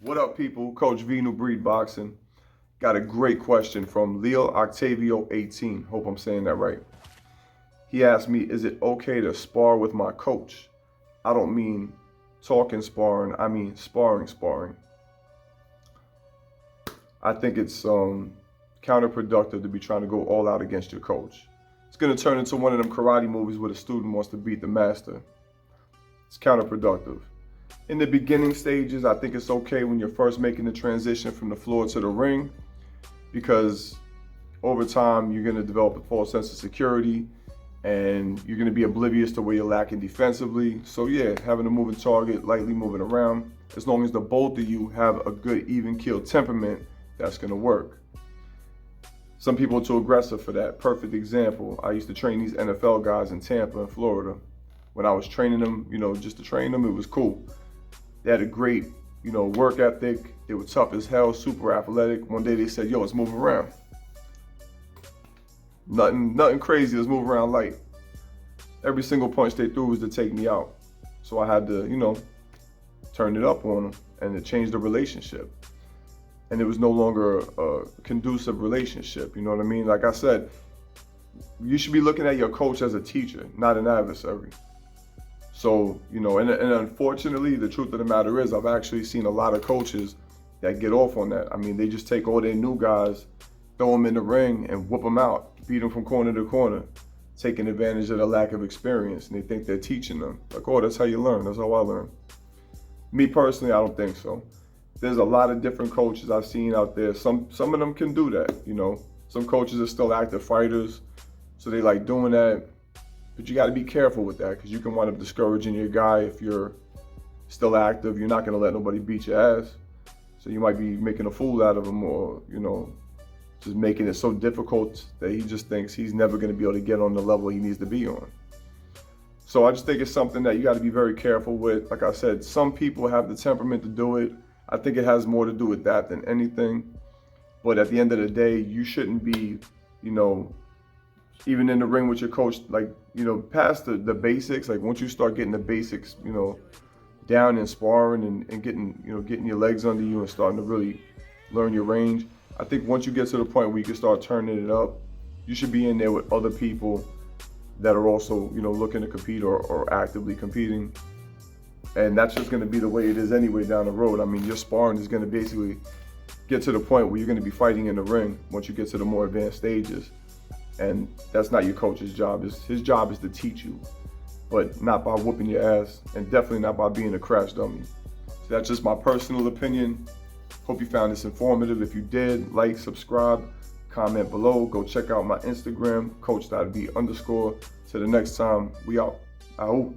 What up, people? Coach V, New Breed Boxing. Got a great question from Leo Octavio 18. Hope I'm saying that right. He asked me, is it okay to spar with my coach? I don't mean talking sparring, I mean sparring. I think it's counterproductive to be trying to go all out against your coach. It's going to turn into one of them karate movies where the student wants to beat the master. It's counterproductive. In the beginning stages, I think it's okay when you're first making the transition from the floor to the ring, because over time you're going to develop a false sense of security and you're going to be oblivious to where you're lacking defensively. So yeah, having a moving target, lightly moving around, as long as the both of you have a good even-keeled temperament, that's going to work. Some people are too aggressive for that. Perfect example, I used to train these NFL guys in Tampa and Florida. When I was training them, just to train them, it was cool. They had a great, work ethic. They were tough as hell, super athletic. One day they said, yo, let's move around. Nothing crazy, let's move around light. Every single punch they threw was to take me out. So I had to, turn it up on them, and it changed the relationship. And it was no longer a conducive relationship, you know what I mean? Like I said, you should be looking at your coach as a teacher, not an adversary. So, and unfortunately, the truth of the matter is I've actually seen a lot of coaches that get off on that. I mean, they just take all their new guys, throw them in the ring and whoop them out, beat them from corner to corner, taking advantage of the lack of experience. And they think they're teaching them. Like, oh, that's how you learn. That's how I learn. Me personally, I don't think so. There's a lot of different coaches I've seen out there. Some of them can do that, Some coaches are still active fighters, so they like doing that. But you got to be careful with that, because you can wind up discouraging your guy if you're still active. You're not going to let nobody beat your ass. So you might be making a fool out of him, or, just making it so difficult that he just thinks he's never going to be able to get on the level he needs to be on. So I just think it's something that you got to be very careful with. Like I said, some people have the temperament to do it. I think it has more to do with that than anything. But at the end of the day, you shouldn't be, even in the ring with your coach, past the basics. Like once you start getting the basics, down in sparring and getting your legs under you and starting to really learn your range. I think once you get to the point where you can start turning it up, you should be in there with other people that are also, looking to compete or actively competing. And that's just going to be the way it is anyway down the road. I mean, your sparring is going to basically get to the point where you're going to be fighting in the ring once you get to the more advanced stages. And that's not your coach's job. His job is to teach you, but not by whooping your ass, and definitely not by being a crash dummy. So that's just my personal opinion. Hope you found this informative. If you did, like, subscribe, comment below. Go check out my Instagram, coach.v_. Till the next time, we out. Out.